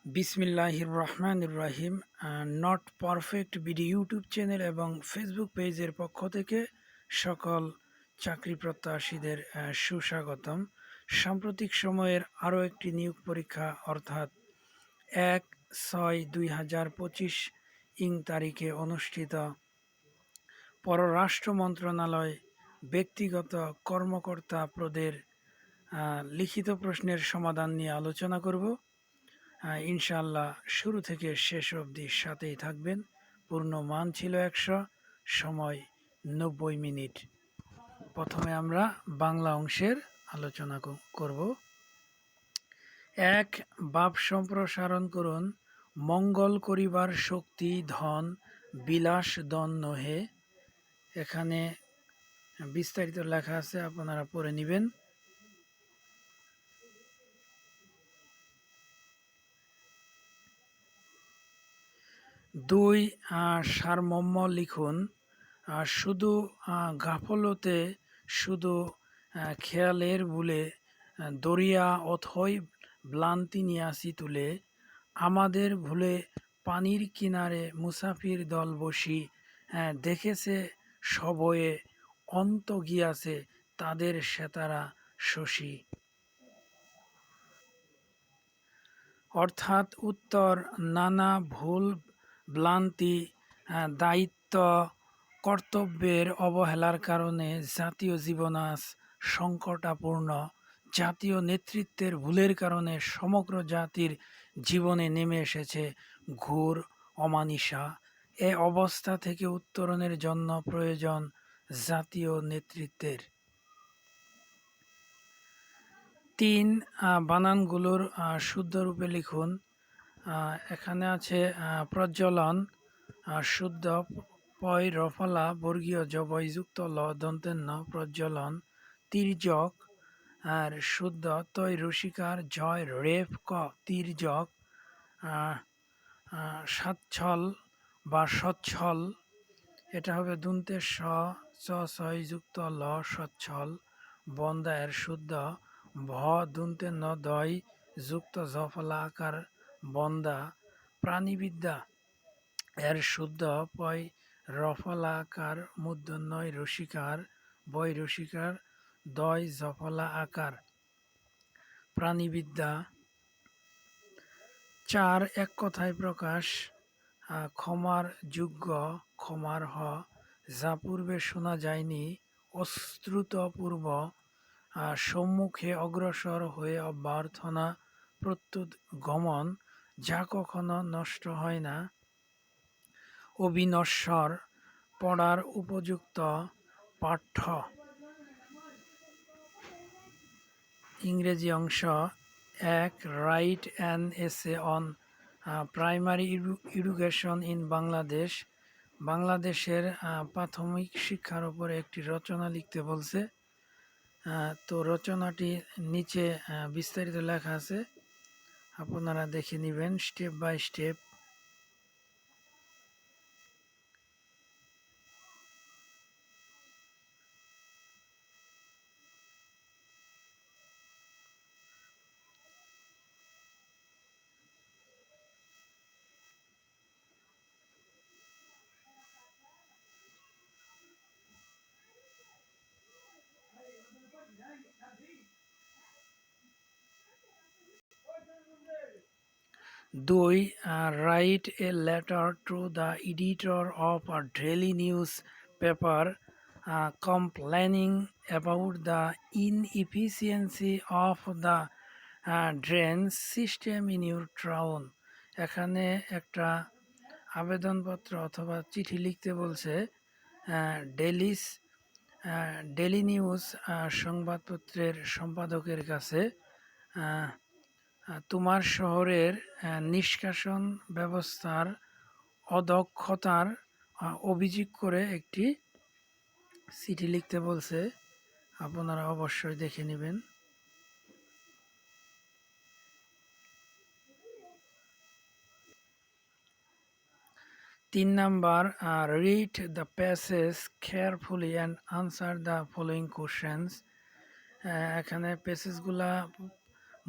বিসমিল্লাহির রহমানির রহিম। Not perfect BD YouTube channel এবং ফেসবুক পেজের পক্ষ থেকে সকল চাকরি প্রত্যাশীদের সুস্বাগতম। সাম্প্রতিক সময়ের আরও একটি নিয়োগ পরীক্ষা অর্থাৎ 1/6/2025 তারিখে অনুষ্ঠিত পররাষ্ট্র মন্ত্রণালয় ব্যক্তিগত কর্মকর্তা পদের লিখিত প্রশ্নের সমাধান নিয়ে আলোচনা করব। ইনশাআল্লাহ শুরু থেকে শেষ অবধি সাথেই থাকবেন। পূর্ণ মান ছিল 100, সময় 90 মিনিট। প্রথমে আমরা বাংলা অংশের আলোচনা করব। 1. ভাব সম্প্রসারণ করুন। মঙ্গল করিবার শক্তি ধন বিলাস দন নহে। এখানে বিস্তারিত লেখা আছে, আপনারা পড়ে নেবেন। 2. সারমর্ম লিখুন। শুধু গাফলতে, শুধু খেয়ালের ভুলে দরিয়া অথই ভ্লান্তি নিয়াসি তুলে, আমাদের ভুলে পানির কিনারে মুসাফির দল বসি, দেখেছে সবয়ে অন্ত গিয়াছে তাদের সেতারা শশী। অর্থাৎ উত্তর, নানা ভুল ভ্রান্তি, দায়িত্ব কর্তব্যের অবহেলার কারণে জাতীয় জীবন আজ সংকটাপূর্ণ। জাতীয় নেতৃত্বের ভুলের কারণে সমগ্র জাতির জীবনে নেমে এসেছে ঘোর অমানিশা। এ অবস্থা থেকে উত্তরণের জন্য প্রয়োজন জাতীয় নেতৃত্বের। 3. বানানগুলোর শুদ্ধ রূপে লিখুন। এখানে আছে প্রজ্বলন শুদ্ধ, পয় রফলা বর্গীয় জবয়যুক্ত ল দন্তের ন প্রজ্বলন। তির্যক আর শুদ্ধ, তয় রসিকার জয় রেফ ক তির্যক। সাচ্ছল বা সচ্ছল, এটা হবে দন্তের স চ ছয়যুক্ত ল সচ্ছল। বন্দা এর শুদ্ধ, ভ দন্তের ন দয় যুক্ত জফলা আকার বন্দা। প্রাণীবিদ্যা এর শুদ্ধ, পয় রফলা আকার মূর্ধন্যয় রসিকার, বয় রসিকার দয় জফলা আকার প্রাণীবিদ্যা। 4. এক কথায় প্রকাশ। ক্ষমার যোগ্য, ক্ষমার হ, যা পূর্বে শোনা যায়নি, অশ্রুতপূর্ব, সম্মুখে অগ্রসর হয়ে অভ্যর্থনা প্রত্যুত গমন, যা কখনো নষ্ট হয় না। অবিনশ্বর, পড়ার উপযুক্ত, পাঠ্য। ইংরেজি অংশ। 1. Write an essay on primary education in Bangladesh. বাংলাদেশের প্রাথমিক শিক্ষার উপরে একটি রচনা লিখতে বলছে। তো রচনাটি নিচে বিস্তারিত লেখা আছে, আপনারা দেখে নেবেন স্টেপ বাই স্টেপ। দুই, write a letter to the editor of a daily news paper complaining about the inefficiency of the drainage system in your town. এখানে একটা আবেদনপত্র অথবা চিঠি লিখতে বলছে ডেইলি নিউজ সংবাদপত্রের সম্পাদকের কাছে। তোমার শহরের নিষ্কাশন ব্যবস্থার অদক্ষতার অভিযোগ করে একটি চিঠি লিখতে বলছে, আপনারা অবশ্যই দেখে নেবেন। 3 number, read the passage carefully and answer the following questions. এখানে প্যাসেজগুলা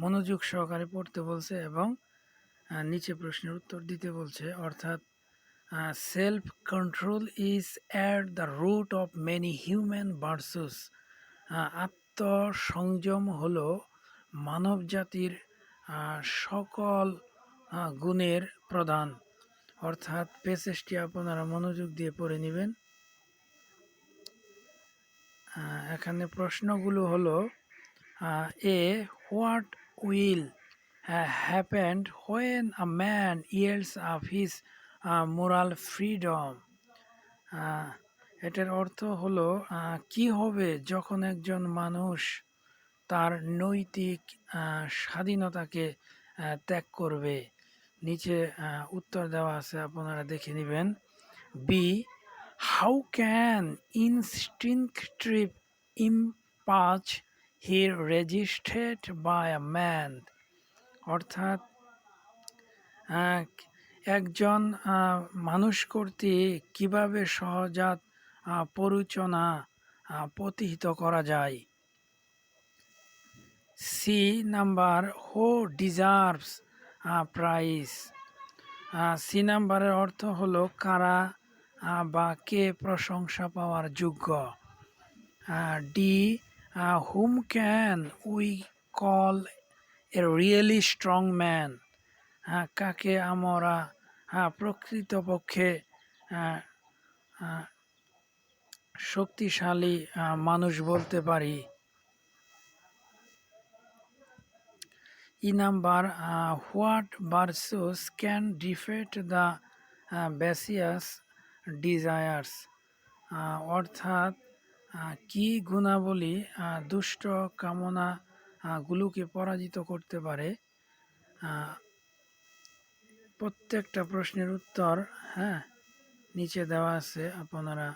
মনোযোগ সহকারে পড়তে বলছে এবং নিচে প্রশ্নের উত্তর দিতে বলছে, অর্থাৎ self control is at the root of many human virtues. আত্মসংযম হলো মানব জাতির সকল গুণের প্রধান। অর্থাৎ প্যাসেজটি আপনারা মনোযোগ দিয়ে পড়ে নেবেন। এখানে প্রশ্নগুলো হলো, A what will happened when a man yields up his moral freedom. এটার অর্থ হলো কি হবে যখন একজন মানুষ তার নৈতিক স্বাধীনতাকে ত্যাগ করবে। নিচে উত্তর দেওয়া আছে, আপনারা দেখে নেবেন। B, how can instinctive impulse he resisted by a man. অর্থাৎ একজন মানুষ কর্তৃক কিভাবে সহজাত প্ররোচনা প্রতিহত করা যায়। C number, who deserves praise. C নাম্বারের অর্থ হলো কারা বা কে প্রশংসা পাওয়ার যোগ্য। D, whom can we call a really strong man. কাকে আমরা প্রকৃতপক্ষে শক্তিশালী মানুষ বলতে পারি। E number, what virtues can defeat the vicious desires. অর্থাৎ কি গুণাবলী দুষ্ট কামনা গুলোকে পরাজিত করতে পারে। প্রত্যেকটা প্রশ্নের উত্তর নিচে দেওয়া আছে, আপনারা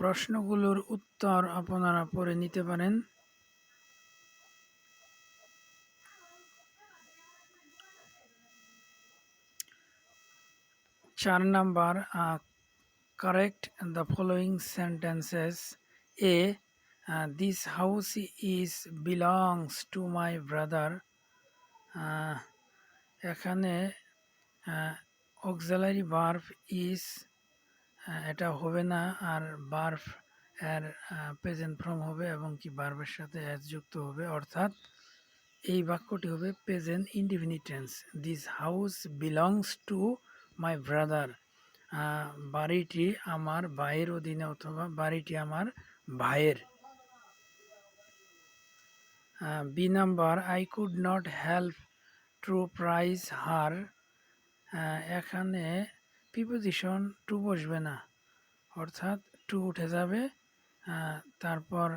প্রশ্নগুলোর উত্তর আপনারা পড়ে নিতে পারেন। 4 number, correct the following sentences. A, this house is belongs to my brother. এখানে অক্সিলারি ভার্ব ইজ এটা হবে না, আর ভার্ব এর প্রেজেন্ট ফর্ম হবে এবং কি ভার্বের সাথে এস যুক্ত হবে। অর্থাৎ এই বাক্যটি হবে present indefinite tense. This house belongs to my brother. বাড়িটি আমার ভাইয়ের অধীনে, অথবা বাড়িটি আমার ভাইয়ের। B number, I could not help to praise her. এখানে প্রিপোজিশন টু বসবে না, অর্থাৎ টু উঠে যাবে, তারপর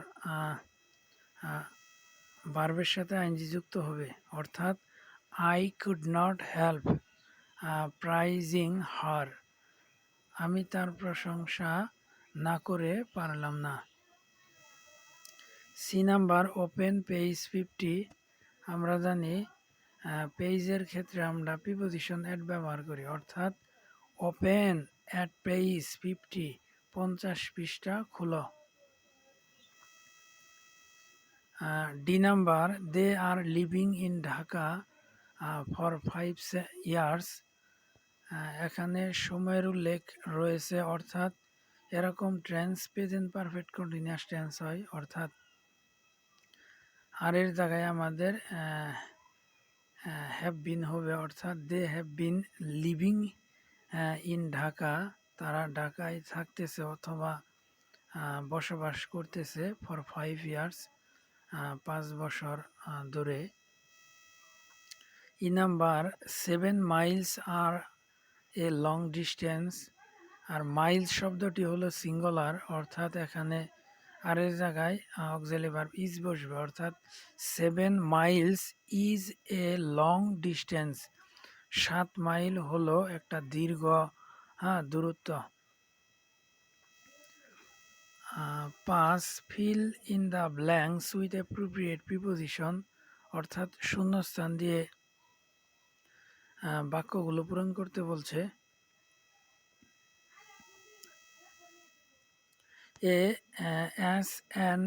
ভার্বের সাথে আইনজি যুক্ত হবে। অর্থাৎ I could not help praising her. আমি তার প্রশংসা না করে পারলাম না। C number, open page 50। আমরা জানি পেজের ক্ষেত্রে আমরা প্রিপোজিশন এট ব্যবহার করি, অর্থাৎ ওপেন এট পেজ 50, 50 পৃষ্ঠা খুলো। D number, they are living in Dhaka for 5 years। এখানে সময়ের উল্লেখ রয়েছে, অর্থাৎ এরকম tense present perfect continuous tense হয়। অর্থাৎ আর এর জায়গায় আমাদের হ্যাভ বিন হবে, অর্থাৎ they have been living in Dhaka. তারা ঢাকায় থাকতেছে অথবা বসবাস করতেছে ফর 5 years, 5 বছর ধরে। E number, 7 miles are a long distance. আর মাইল শব্দটি হলো সিঙ্গুলার, অর্থাৎ এখানে আর এর জায়গায় অক্সিলারি ভার্ব ইজ বসবে। অর্থাৎ 7 miles is a long distance. 7 mile হলো একটা দীর্ঘ দূরত্ব। 5, fill in the blanks with appropriate preposition. অর্থাৎ শূন্যস্থান দিয়ে বাক্যগুলো পূরণ করতে বলছে। এ, অ্যাস অ্যান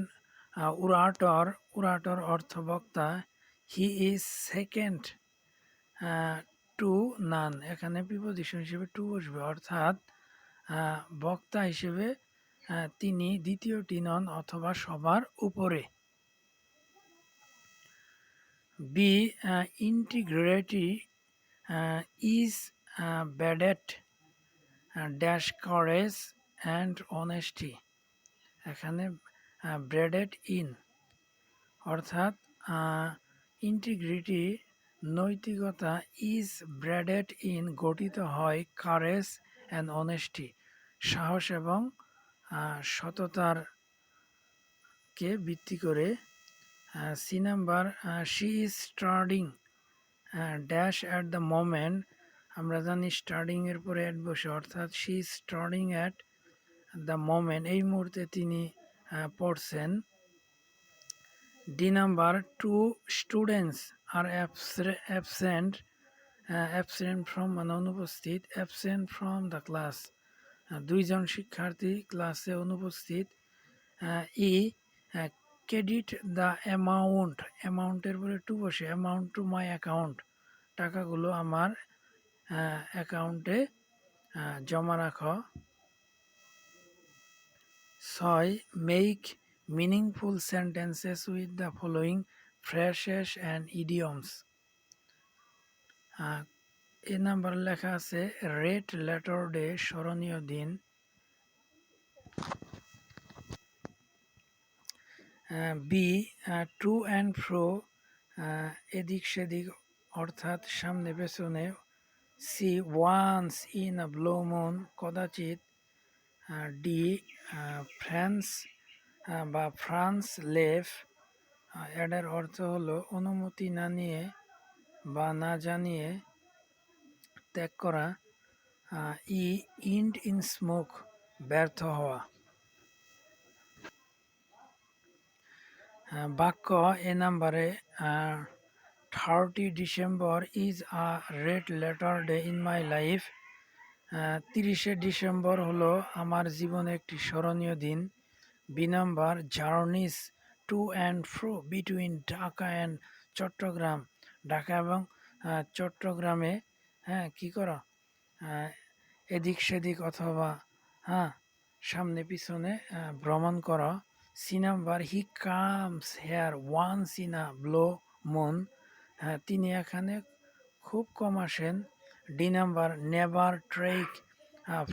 ওরাটর, ওরাটর অর্থ বক্তা, হি ইজ সেকেন্ড টু নান, এখানে প্রিপোজিশন হিসেবে টু বসবে, অর্থাৎ বক্তা হিসেবে তিনি দ্বিতীয়টি নন অথবা সবার উপরে। B integrity is braided dash courage and honesty, এখানে ব্রেডেড ইন, অর্থাৎ ইন্টিগ্রিটি নৈতিকতা ইজ ব্রেডেড ইন গঠিত হয় কারেজ অ্যান্ড অনেস্টি, সাহস এবং সততার কে ভিত্তি করে। C number, she is starting dash at the moment, আমরা জানি স্টার্টিং এর পরে অ্যাট বসে, অর্থাৎ she is starting at the moment, এই মুহূর্তে তিনি পড়ছেন। D number, two students are absent, absent from মানে অনুপস্থিত, অ্যাবসেন্ট ফ্রম দ্য ক্লাস, দুইজন শিক্ষার্থী ক্লাসে অনুপস্থিত। ই ক্রেডিট দ্য অ্যামাউন্ট, অ্যামাউন্টের পরে টু বসে, অ্যামাউন্ট টু মাই অ্যাকাউন্ট, টাকাগুলো আমার অ্যাকাউন্টে জমা রাখো। 6. Make meaningful sentences with the following phrases and idioms. A number লেখা আছে রেড লেটার ডে, স্মরণীয় দিন। বি টু অ্যান্ড ফ্রো, এদিক সেদিক অর্থাৎ সামনে পেছনে। C once in a blue moon, কদাচিৎ। ডি ফ্রান্স বা ফ্রান্স লেফ, এটার অর্থ হলো অনুমতি না নিয়ে বা না জানিয়ে ত্যাগ করা। ই ইন্ড ইন স্মোক, ব্যর্থ হওয়া। বাক্য এ নাম্বারে, 30 December is a red letter day in my life, 30শে ডিসেম্বর হলো আমার জীবনে একটি স্মরণীয় দিন। B number, journeys to and fro between Dhaka and Chattogram, Dhaka এবং চট্টগ্রামে কি করো, এদিক সেদিক অথবা সামনে পিছনে ভ্রমণ করো। C number, he comes here once in a blue moon, তিনি এখানে খুব কম আসেন। D number, never take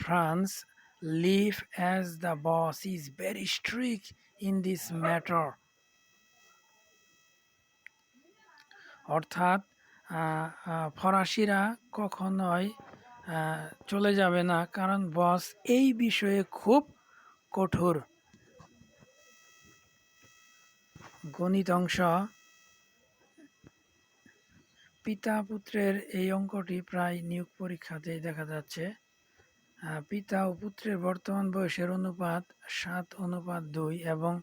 French, leave as the boss is very strict in this matter, অর্থাৎ ফরাসিরা কখনোই চলে যাবে না, কারণ বস এই বিষয়ে খুব কঠোর। গণিত অংশ, পিতা পুত্রের এই অঙ্কটি প্রায় নিয়োগ পরীক্ষাতেই দেখা যাচ্ছে। পিতা ও পুত্রের বর্তমান বয়সের অনুপাত 7:2 এবং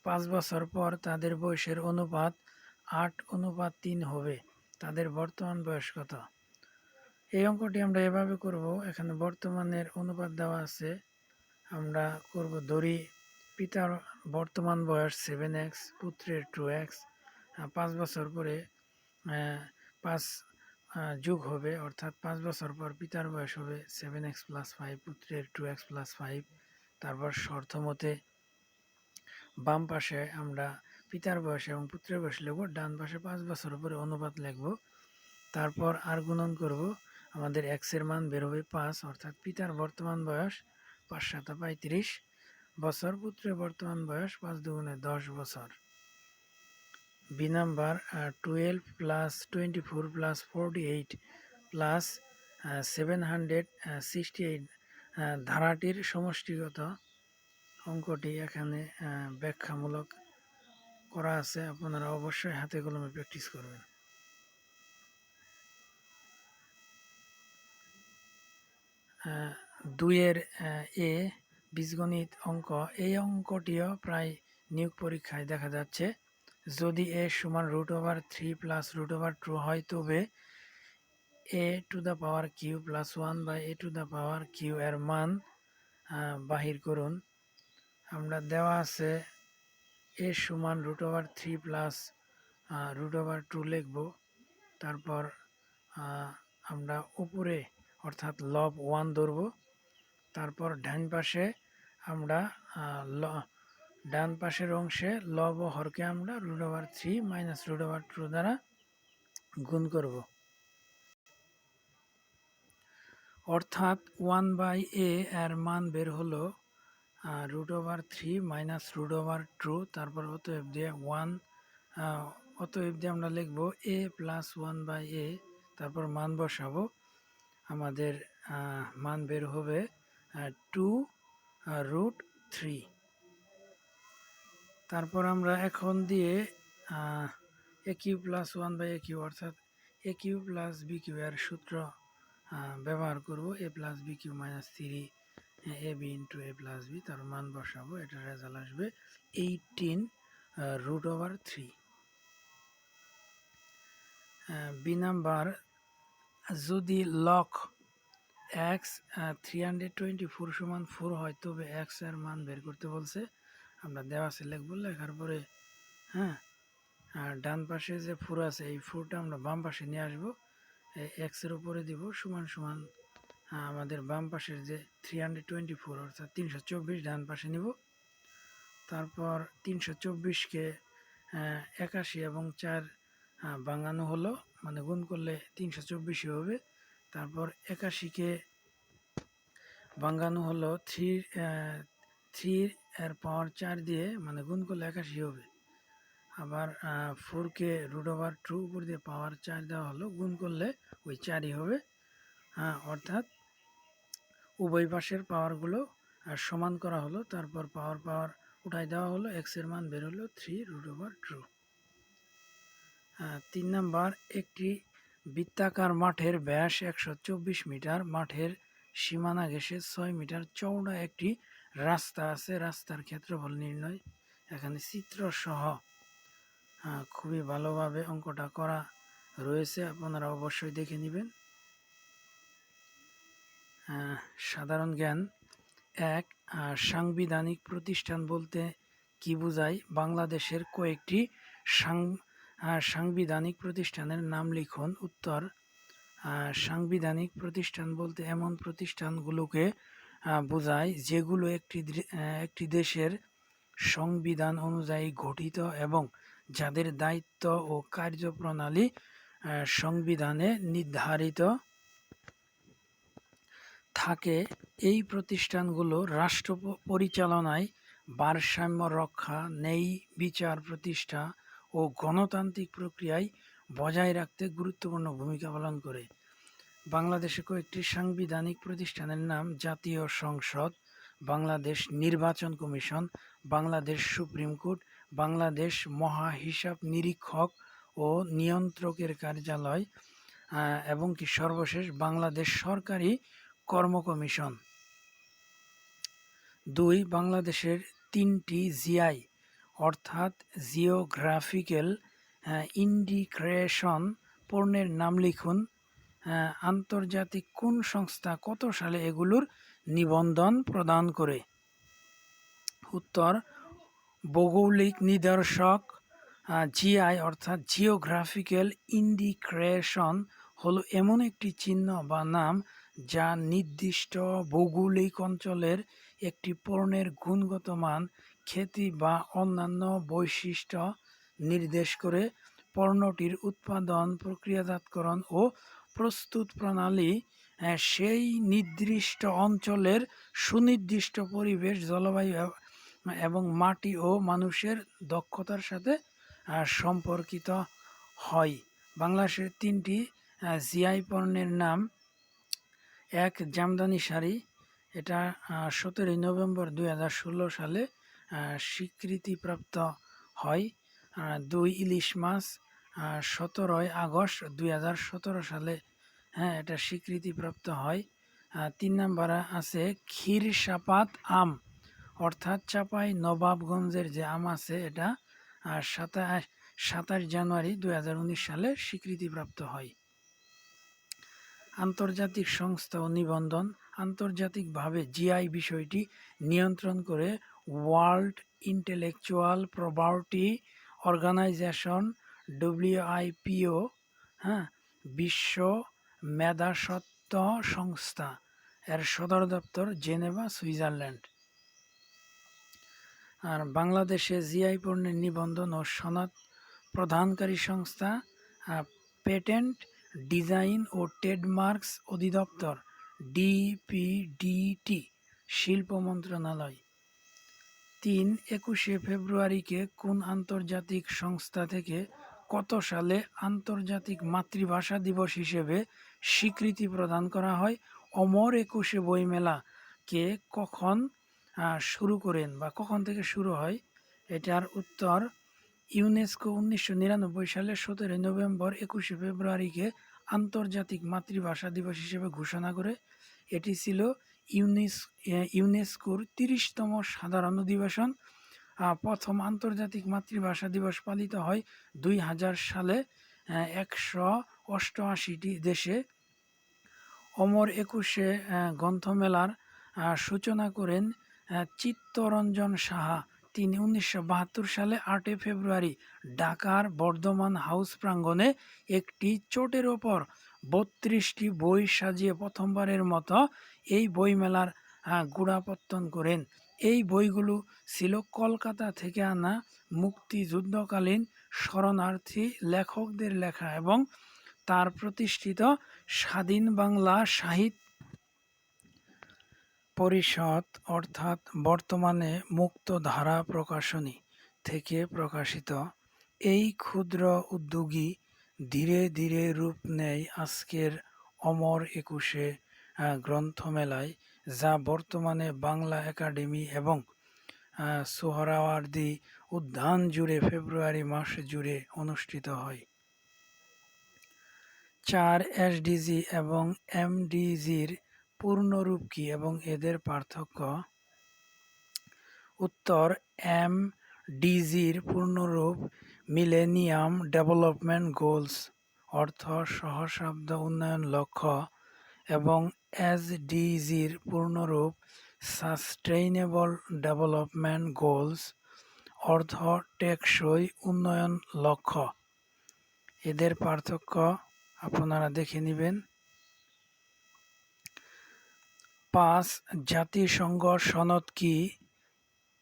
5 বছর পর তাদের বয়সের অনুপাত 8:3 হবে। তাদের বর্তমান বয়স কত? এই অঙ্কটি আমরা এভাবে করব, এখানে বর্তমানের অনুপাত দেওয়া আছে, আমরা করব ধরি পিতার বর্তমান বয়স 7x, পুত্রের 2x, 5 বছর পরে 5 যোগ হবে, অর্থাৎ 5 বছর পর পিতার বয়স হবে 7x + 5, পুত্রের 2x + 5। তারপর শর্ত মতে বাম পাশে আমরা পিতার বয়স এবং পুত্রের বয়স লিখব, ডান পাশে 5 বছর পরে অনুপাত লিখব। তারপর আর গুণন করব, আমাদের x এর মান বের হবে 5, অর্থাৎ পিতার বর্তমান বয়স 5 × 7 = 35 বছর, পুত্রের বর্তমান বয়স 5 × 2 = 10 বছর। বি নাম্বার, 12 + 24 + 48 + 768 ধারাটির সমষ্টিগত। অঙ্কটি এখানে ব্যাখ্যামূলক করা আছে, আপনারা অবশ্যই হাতে কলমে প্র্যাকটিস করবেন। 2-এর এ বীজগণিত অঙ্ক, এই অঙ্কটিও প্রায় নিয়োগ পরীক্ষায় দেখা যাচ্ছে। যদি a সমান √3 + √2 হয়, তবে a⁴ + 1/a⁴ এর মান বাহির করুন। আমরা দেওয়া আছে a সমান √3 + √2 লিখব। তারপর আমরা উপরে অর্থাৎ লব 1 ধরব। তারপর ডান পাশে আমরা ডান পাশের অংশে লব ও হরকে আমরা √3 - √2 দ্বারা গুণ করব। অর্থাৎ 1/a এর মান বের হলো √3 - √2। তারপর অতএব দিয়ে আমরা লিখব a + 1/a, তারপর মান বসাবো। আমাদের মান বের হবে 2√3। তারপর আমরা এখন দিয়ে a³ + 1/a³ অর্থাৎ a³ + b³ এর সূত্র ব্যবহার করব। a + b³ - 3ab * a + b, তার মান বসাবো। এটা রেজাল্ট আসবে 18√3। বি নাম্বার, যদি লক x 324 = 4 হয় তবে x এর মান বের করতে বলছে। আমরা দেওয়া আছে লিখব, লেখার পরে আর ডান পাশে যে 4 আছে এই 4টা আমরা বাম পাশে নিয়ে আসবো, x এর উপরে দিব সমান সমান আমাদের বাম পাশের যে 324 অর্থাৎ 324 ডান পাশে নিব। তারপর 324কে 81 এবং 4 ভাঙানো হলো, মানে গুণ করলে 324 হবে। তারপর 81কে ভাঙানো হলো 3 এর পাওয়ার 4 দিয়ে, মানে গুণ করলে 81 হবে। আবার 4কে √2 উপর দিয়ে পাওয়ার 4 দেওয়া হলো, গুণ করলে ওই 4ই হবে। অর্থাৎ উভয় পাশের পাওয়ারগুলো সমান করা হলো। তারপর পাওয়ার উঠাই দেওয়া হলো, x এর মান বের হলো 3√2। 3 নাম্বার, একটি বৃত্তাকার মাঠের ব্যাস 124 মিটার, মাঠের সীমানা ঘেঁষে 6 মিটার চওড়া একটি রাস্তা আছে, রাস্তার ক্ষেত্রফল নির্ণয়। এখানে চিত্র সহ খুবই ভালোভাবে অঙ্কটা করা রয়েছে, আপনারা অবশ্যই দেখে নেবেন। সাধারণ জ্ঞান 1, সাংবিধানিক প্রতিষ্ঠান বলতে কি বোঝায়? বাংলাদেশের কয়েকটি সাংবিধানিক প্রতিষ্ঠানের নাম লিখুন। উত্তর, সাংবিধানিক প্রতিষ্ঠান বলতে এমন প্রতিষ্ঠানগুলোকে বোঝায় যেগুলো একটি দেশের সংবিধান অনুযায়ী গঠিত এবং যাদের দায়িত্ব ও কার্যপ্রণালী সংবিধানে নির্ধারিত থাকে। এই প্রতিষ্ঠানগুলো রাষ্ট্র পরিচালনায় ভারসাম্য রক্ষা, ন্যায় বিচার প্রতিষ্ঠা ও গণতান্ত্রিক প্রক্রিয়ায় বজায় রাখতে গুরুত্বপূর্ণ ভূমিকা পালন করে। বাংলাদেশে কয়েকটি সাংবিধানিক প্রতিষ্ঠানের নাম: জাতীয় সংসদ, বাংলাদেশ নির্বাচন কমিশন, বাংলাদেশ সুপ্রিম কোর্ট, বাংলাদেশ মহাহিসাব নিরীক্ষক ও নিয়ন্ত্রকের কার্যালয় এবং কি সর্বশেষ বাংলাদেশ সরকারি কর্ম কমিশন। 2, বাংলাদেশের 3টি জিআই অর্থাৎ জিওগ্রাফিক্যাল ইন্ডিকেশন পণ্যের নাম লিখুন। আন্তর্জাতিক কোন সংস্থা কত সালে এগুলোর নিবন্ধন প্রদান করে? উত্তর, ভৌগোলিক নিদর্শক। জিআই অর্থাৎ জিওগ্রাফিক্যাল ইন্ডিকেশন হলো এমন একটি চিহ্ন বা নাম যা নির্দিষ্ট ভৌগোলিক অঞ্চলের একটি পণ্যের গুণগত মান, খ্যাতি বা অন্যান্য বৈশিষ্ট্য নির্দেশ করে। পণ্যটির উৎপাদন, প্রক্রিয়াজাতকরণ ও প্রস্তুত প্রণালী সেই নির্দিষ্ট অঞ্চলের সুনির্দিষ্ট পরিবেশ, জলবায়ু এবং মাটি ও মানুষের দক্ষতার সাথে সম্পর্কিত হয়। বাংলাদেশের 3টি জিআই পণ্যের নাম: 1, জামদানি শাড়ি, এটা 17 নভেম্বর 2016 সালে স্বীকৃতিপ্রাপ্ত হয়। 2, ইলিশ মাছ, 17 আগস্ট 2017 সালে এটা স্বীকৃতিপ্রাপ্ত হয়। 3 নাম্বার আছে ক্ষীরসাপাত আম, অর্থাৎ চাঁপাই নবাবগঞ্জের যে আম আছে এটা 27 জানুয়ারি 2019 সালে স্বীকৃতিপ্রাপ্ত হয়। আন্তর্জাতিক সংস্থা ও নিবন্ধন: আন্তর্জাতিকভাবে জিআই বিষয়টি নিয়ন্ত্রণ করে World Intellectual Property Organisation, WIPO, হ্যাঁ, বিশ্ব মেধাস্বত্ব সংস্থা, এর সদর দপ্তর জেনেভা, সুইজারল্যান্ড। আর বাংলাদেশে জিআই পণ্যের নিবন্ধন ও সনদ প্রদানকারী সংস্থা পেটেন্ট, ডিজাইন ও ট্রেডমার্কস অধিদপ্তর, DPDT, শিল্প মন্ত্রণালয়। 21শে ফেব্রুয়ারিকে কোন আন্তর্জাতিক সংস্থা থেকে কত সালে আন্তর্জাতিক মাতৃভাষা দিবস হিসেবে স্বীকৃতি প্রদান করা হয়? অমর একুশে বইমেলা কে কখন শুরু করেন বা কখন থেকে শুরু হয়? এটার উত্তর ইউনেস্কো 1999 সালে 17 নভেম্বর 21শে ফেব্রুয়ারিকে আন্তর্জাতিক মাতৃভাষা দিবস হিসেবে ঘোষণা করে। এটি ছিল ইউনেস্কোর 30তম সাধারণ অধিবেশন। প্রথম আন্তর্জাতিক মাতৃভাষা দিবস পালিত হয় 2000 সালে 188টি দেশে। অমর একুশে গ্রন্থমেলার সূচনা করেন চিত্তরঞ্জন সাহা। তিনি 1972 সালে 8 ফেব্রুয়ারি ঢাকার বর্ধমান হাউস প্রাঙ্গণে একটি চটের ওপর 32টি বই সাজিয়ে প্রথমবারের মতো এই বইমেলার গোড়াপত্তন করেন। এই বইগুলো ছিল কলকাতা থেকে আনা মুক্তিযুদ্ধকালীন শরণার্থী লেখকদের লেখা এবং তার প্রতিষ্ঠিত স্বাধীন বাংলা সাহিত্য পরিষদ অর্থাৎ বর্তমানে মুক্তধারা প্রকাশনী থেকে প্রকাশিত। এই ক্ষুদ্র উদ্যোগী ধীরে ধীরে রূপ নেয় আজকের অমর একুশে গ্রন্থমেলায়, যা বর্তমানে বাংলা একাডেমি এবং সোহরাওয়ার্দী উদ্যান জুড়ে ফেব্রুয়ারি মাস জুড়ে অনুষ্ঠিত হয়। 4 SDG এবং MDGর পূর্ণরূপ কি এবং এদের পার্থক্য? উত্তর, MDGর পূর্ণরূপ মিলেনিয়াম ডেভেলপমেন্ট গোলস, অর্থ সহস্রাব্দ উন্নয়ন লক্ষ্য, এবং SDGর পূর্ণরূপ সাস্টেইনেবল ডেভেলপমেন্ট গোলস, অর্থ টেকসই উন্নয়ন লক্ষ্য। এদের পার্থক্য আপনারা দেখে নেবেন। 5 জাতিসংঘ সনদ কি?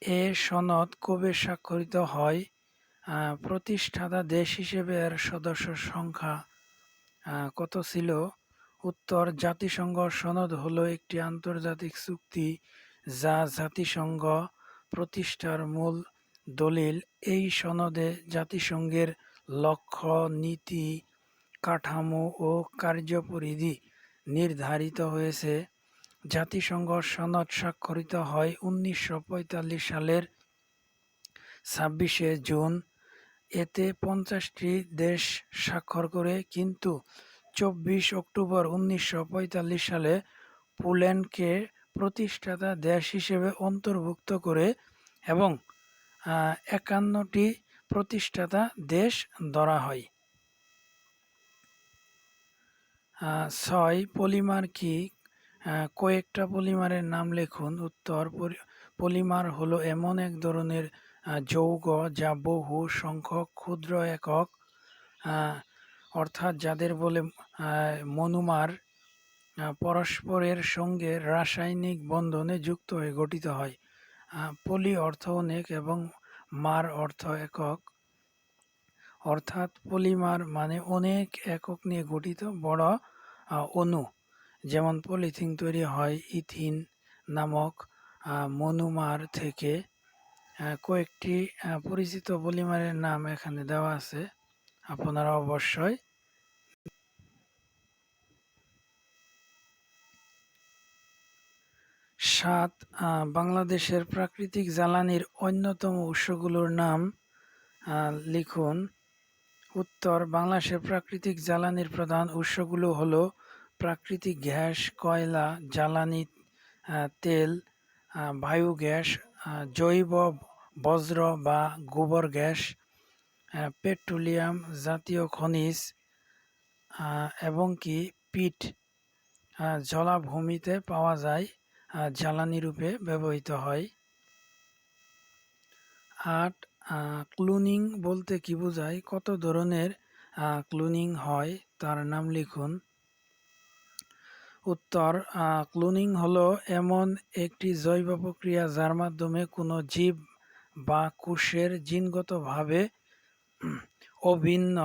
এ সনদ কবে স্বাক্ষরিত হয়? প্রতিষ্ঠাতা দেশ হিসেবে এর সদস্য সংখ্যা কত ছিল? উত্তর, জাতিসংঘ সনদ হলো একটি আন্তর্জাতিক চুক্তি যা জাতিসংঘ প্রতিষ্ঠার মূল দলিল। এই সনদে জাতিসংঘের লক্ষ্য, নীতি, কাঠামো ও কার্যপরিধি নির্ধারিত হয়েছে। জাতিসংঘ সনদ স্বাক্ষরিত হয় 1945 সালের 26শে জুন। এতে 50টি দেশ স্বাক্ষর করে, কিন্তু 24 অক্টোবর 1945 সালে পোল্যান্ডকে প্রতিষ্ঠাতা দেশ হিসেবে অন্তর্ভুক্ত করে এবং 51টি প্রতিষ্ঠাতা দেশ ধরা হয়। 6 পলিমার কি? কয়েকটা পলিমারের নাম লিখুন। উত্তর, পলিমার হলো এমন এক ধরনের যৌগ যা বহু সংখ্যক ক্ষুদ্র একক, অর্থাৎ যাদের বলে মনোমার, পরস্পরের সঙ্গে রাসায়নিক বন্ধনে যুক্ত হয়ে গঠিত হয়। পলি অর্থ অনেক এবং মার অর্থ একক, অর্থাৎ পলিমার মানে অনেক একক নিয়ে গঠিত বড় অণু। যেমন পলিথিন তৈরি হয় ইথিন নামক মনোমার থেকে। কয়েকটি পরিচিত পলিমারের নাম এখানে দেওয়া আছে, আপনারা অবশ্যই। 7 বাংলাদেশের প্রাকৃতিক জ্বালানির অন্যতম উৎসগুলোর নাম লিখুন। উত্তর, বাংলাদেশের প্রাকৃতিক জ্বালানির প্রধান উৎসগুলো হলো প্রাকৃতিক গ্যাস, কয়লা, জ্বালানি তেল, বায়োগ্যাস, জৈব বজ্র বা গোবর গ্যাস, পেট্রোলিয়াম জাতীয় খনিজ এবং কি পিট জলাভূমিতে পাওয়া যায়, জ্বালানি রূপে ব্যবহৃত হয়। 8 ক্লোনিং বলতে কি বোঝায়? কত ধরনের ক্লোনিং হয় তার নাম লিখুন। উত্তর: ক্লোনিং হলো এমন একটি জৈব প্রক্রিয়া যার মাধ্যমে কোনো জীব বা কোষের জিনগতভাবে অভিন্ন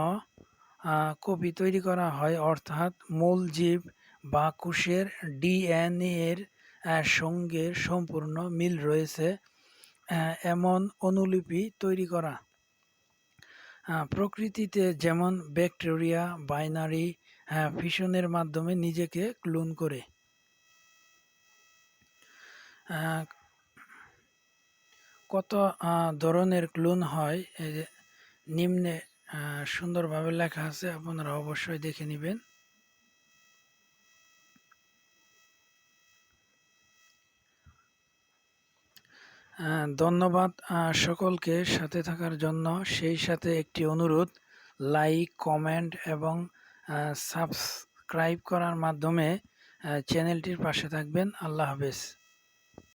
কপি তৈরি করা হয়, অর্থাৎ মূল জীব বা কোষের ডিএনএ এর সঙ্গে সম্পূর্ণ মিল রয়েছে এমন অনুলিপি তৈরি করা। প্রকৃতিতে যেমন ব্যাকটেরিয়া বাইনারি ফিশনের মাধ্যমে নিজেকে ক্লোন করে। কত ধরনের ক্লোন হয় এই যে নিম্নে সুন্দরভাবে লেখা আছে, আপনারা অবশ্যই দেখে নেবেন। ধন্যবাদ সকলকে সাথে থাকার জন্য। সেই সাথে একটি অনুরোধ, লাইক, কমেন্ট এবং সাবস্ক্রাইব করার মাধ্যমে চ্যানেলটির পাশে থাকবেন। আল্লাহ হাফেজ।